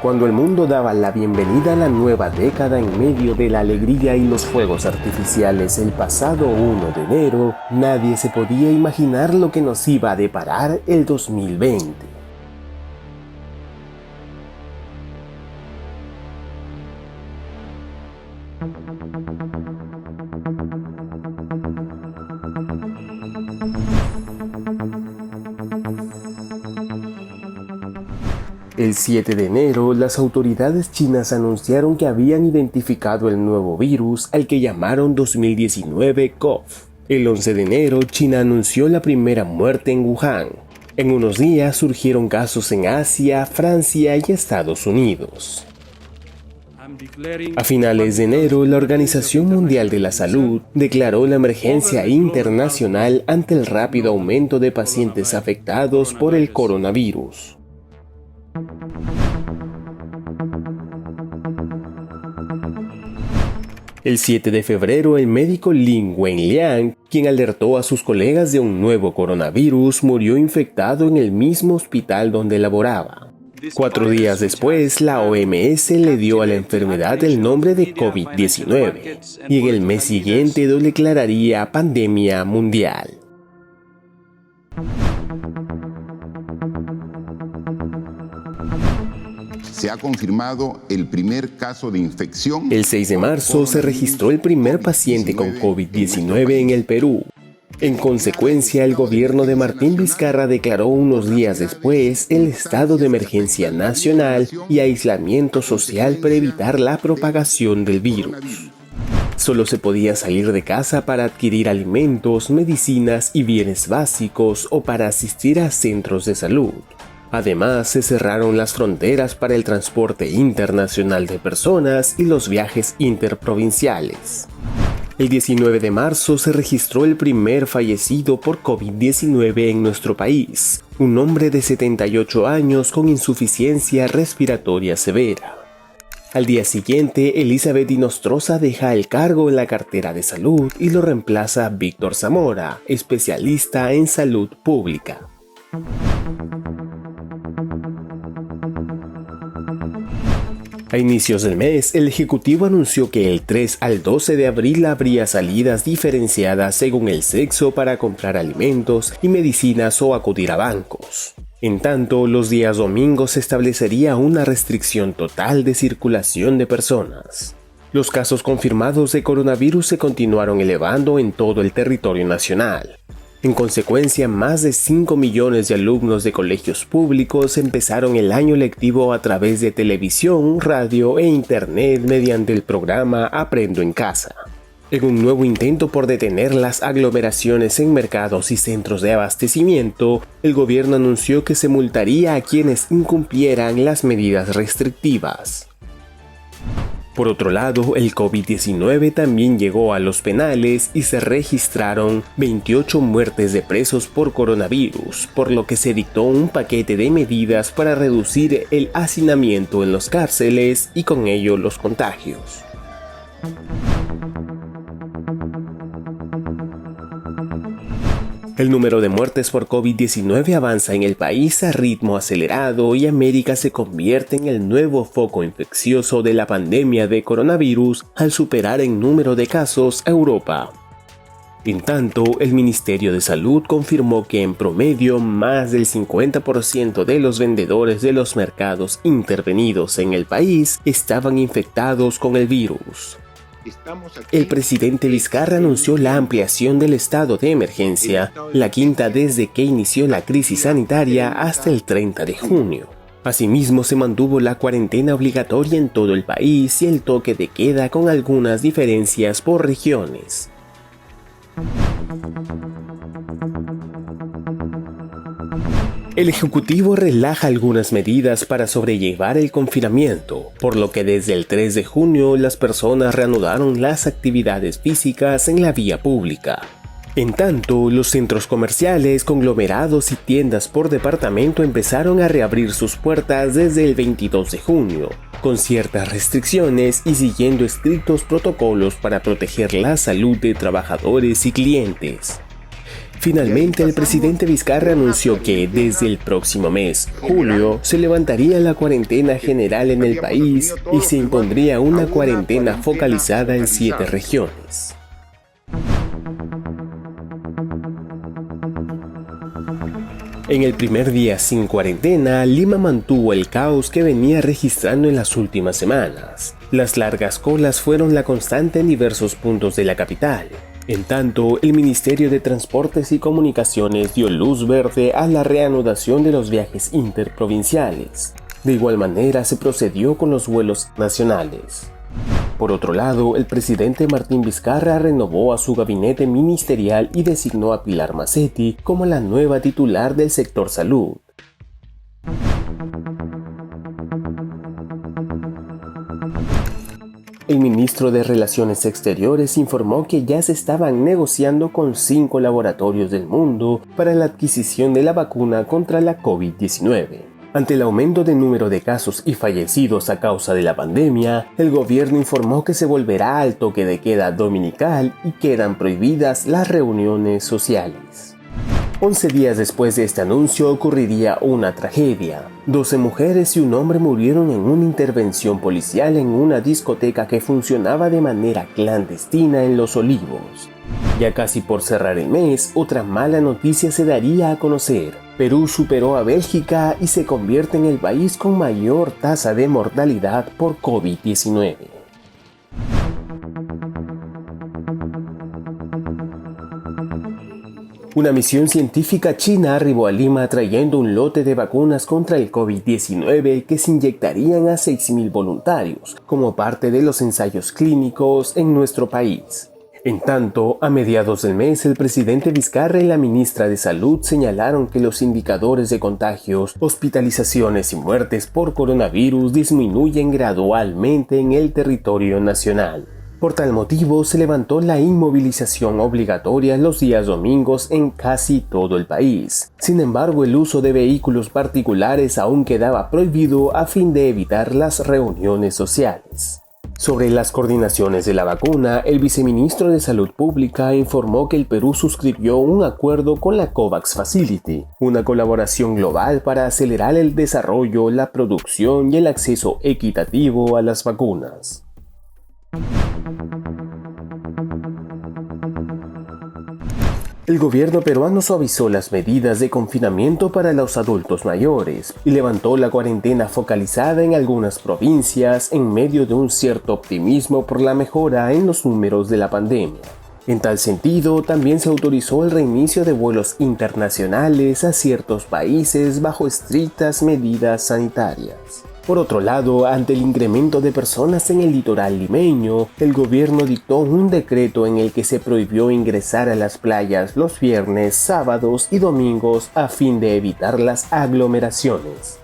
Cuando el mundo daba la bienvenida a la nueva década en medio de la alegría y los fuegos artificiales el pasado 1 de enero, nadie se podía imaginar lo que nos iba a deparar el 2020. El 7 de enero, las autoridades chinas anunciaron que habían identificado el nuevo virus al que llamaron 2019-CoV. El 11 de enero, China anunció la primera muerte en Wuhan. En unos días surgieron casos en Asia, Francia y Estados Unidos. A finales de enero, la Organización Mundial de la Salud declaró la emergencia internacional ante el rápido aumento de pacientes afectados por el coronavirus. El 7 de febrero, el médico Lin Wenliang, quien alertó a sus colegas de un nuevo coronavirus, murió infectado en el mismo hospital donde laboraba. 4 días después, la OMS le dio a la enfermedad el nombre de COVID-19 y en el mes siguiente lo declararía pandemia mundial. Se ha confirmado el primer caso de infección. El 6 de marzo se registró el primer paciente con COVID-19 en el Perú. En consecuencia, el gobierno de Martín Vizcarra declaró unos días después el estado de emergencia nacional y aislamiento social para evitar la propagación del virus. Solo se podía salir de casa para adquirir alimentos, medicinas y bienes básicos o para asistir a centros de salud. Además, se cerraron las fronteras para el transporte internacional de personas y los viajes interprovinciales. El 19 de marzo se registró el primer fallecido por COVID-19 en nuestro país, un hombre de 78 años con insuficiencia respiratoria severa. Al día siguiente, Elizabeth Inostroza deja el cargo en la cartera de salud y lo reemplaza Víctor Zamora, especialista en salud pública. A inicios del mes, el Ejecutivo anunció que el 3 al 12 de abril habría salidas diferenciadas según el sexo para comprar alimentos y medicinas o acudir a bancos. En tanto, los días domingos se establecería una restricción total de circulación de personas. Los casos confirmados de coronavirus se continuaron elevando en todo el territorio nacional. En consecuencia, más de 5 millones de alumnos de colegios públicos empezaron el año lectivo a través de televisión, radio e internet mediante el programa Aprendo en Casa. En un nuevo intento por detener las aglomeraciones en mercados y centros de abastecimiento, el gobierno anunció que se multaría a quienes incumplieran las medidas restrictivas. Por otro lado, el COVID-19 también llegó a los penales y se registraron 28 muertes de presos por coronavirus, por lo que se dictó un paquete de medidas para reducir el hacinamiento en las cárceles y con ello los contagios. El número de muertes por COVID-19 avanza en el país a ritmo acelerado y América se convierte en el nuevo foco infeccioso de la pandemia de coronavirus al superar en número de casos a Europa. En tanto, el Ministerio de Salud confirmó que en promedio más del 50% de los vendedores de los mercados intervenidos en el país estaban infectados con el virus. El presidente Vizcarra anunció la ampliación del estado de emergencia, la quinta desde que inició la crisis sanitaria hasta el 30 de junio. Asimismo, se mantuvo la cuarentena obligatoria en todo el país y el toque de queda con algunas diferencias por regiones. El Ejecutivo relaja algunas medidas para sobrellevar el confinamiento, por lo que desde el 3 de junio las personas reanudaron las actividades físicas en la vía pública. En tanto, los centros comerciales, conglomerados y tiendas por departamento empezaron a reabrir sus puertas desde el 22 de junio, con ciertas restricciones y siguiendo estrictos protocolos para proteger la salud de trabajadores y clientes. Finalmente, el presidente Vizcarra anunció que desde el próximo mes, julio, se levantaría la cuarentena general en el país y se impondría una cuarentena focalizada en 7 regiones. En el primer día sin cuarentena, Lima mantuvo el caos que venía registrando en las últimas semanas. Las largas colas fueron la constante en diversos puntos de la capital. En tanto, el Ministerio de Transportes y Comunicaciones dio luz verde a la reanudación de los viajes interprovinciales. De igual manera, se procedió con los vuelos nacionales. Por otro lado, el presidente Martín Vizcarra renovó a su gabinete ministerial y designó a Pilar Macetti como la nueva titular del sector salud. El ministro de Relaciones Exteriores informó que ya se estaban negociando con 5 laboratorios del mundo para la adquisición de la vacuna contra la COVID-19. Ante el aumento de número de casos y fallecidos a causa de la pandemia, el gobierno informó que se volverá al toque de queda dominical y quedan prohibidas las reuniones sociales. 11 días después de este anuncio ocurriría una tragedia. 12 mujeres y un hombre murieron en una intervención policial en una discoteca que funcionaba de manera clandestina en Los Olivos. Ya casi por cerrar el mes, otra mala noticia se daría a conocer. Perú superó a Bélgica y se convierte en el país con mayor tasa de mortalidad por COVID-19. Una misión científica china arribó a Lima trayendo un lote de vacunas contra el COVID-19 que se inyectarían a 6.000 voluntarios como parte de los ensayos clínicos en nuestro país. En tanto, a mediados del mes, el presidente Vizcarra y la ministra de Salud señalaron que los indicadores de contagios, hospitalizaciones y muertes por coronavirus disminuyen gradualmente en el territorio nacional. Por tal motivo, se levantó la inmovilización obligatoria los días domingos en casi todo el país. Sin embargo, el uso de vehículos particulares aún quedaba prohibido a fin de evitar las reuniones sociales. Sobre las coordinaciones de la vacuna, el viceministro de Salud Pública informó que el Perú suscribió un acuerdo con la COVAX Facility, una colaboración global para acelerar el desarrollo, la producción y el acceso equitativo a las vacunas. El gobierno peruano suavizó las medidas de confinamiento para los adultos mayores y levantó la cuarentena focalizada en algunas provincias en medio de un cierto optimismo por la mejora en los números de la pandemia. En tal sentido, también se autorizó el reinicio de vuelos internacionales a ciertos países bajo estrictas medidas sanitarias. Por otro lado, ante el incremento de personas en el litoral limeño, el gobierno dictó un decreto en el que se prohibió ingresar a las playas los viernes, sábados y domingos a fin de evitar las aglomeraciones.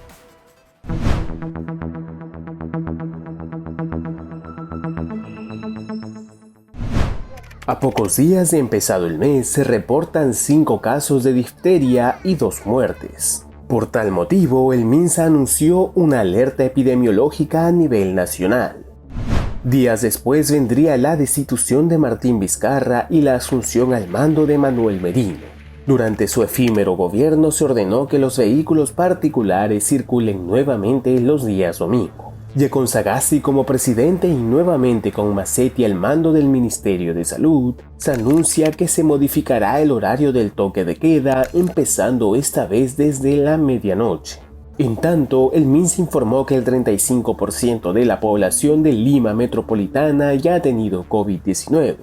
A pocos días de empezado el mes, se reportan 5 casos de difteria y 2 muertes. Por tal motivo, el MINSA anunció una alerta epidemiológica a nivel nacional. Días después vendría la destitución de Martín Vizcarra y la asunción al mando de Manuel Merino. Durante su efímero gobierno se ordenó que los vehículos particulares circulen nuevamente los días domingo. Ya con Sagasti como presidente y nuevamente con Macetti al mando del Ministerio de Salud, se anuncia que se modificará el horario del toque de queda, empezando esta vez desde la medianoche. En tanto, el MINSA informó que el 35% de la población de Lima metropolitana ya ha tenido COVID-19.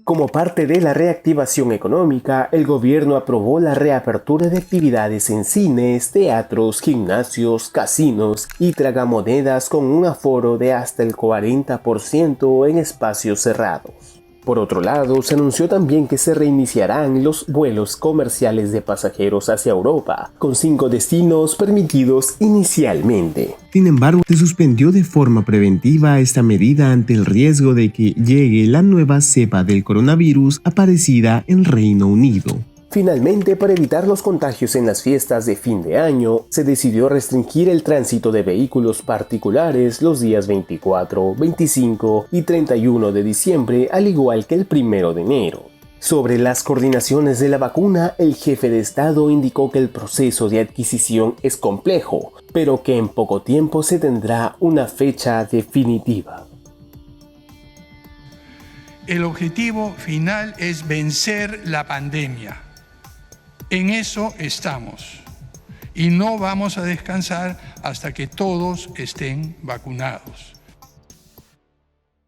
Como parte de la reactivación económica, el gobierno aprobó la reapertura de actividades en cines, teatros, gimnasios, casinos y tragamonedas con un aforo de hasta el 40% en espacios cerrados. Por otro lado, se anunció también que se reiniciarán los vuelos comerciales de pasajeros hacia Europa, con 5 destinos permitidos inicialmente. Sin embargo, se suspendió de forma preventiva esta medida ante el riesgo de que llegue la nueva cepa del coronavirus aparecida en Reino Unido. Finalmente, para evitar los contagios en las fiestas de fin de año, se decidió restringir el tránsito de vehículos particulares los días 24, 25 y 31 de diciembre, al igual que el 1 de enero. Sobre las coordinaciones de la vacuna, el jefe de Estado indicó que el proceso de adquisición es complejo, pero que en poco tiempo se tendrá una fecha definitiva. El objetivo final es vencer la pandemia. En eso estamos y no vamos a descansar hasta que todos estén vacunados.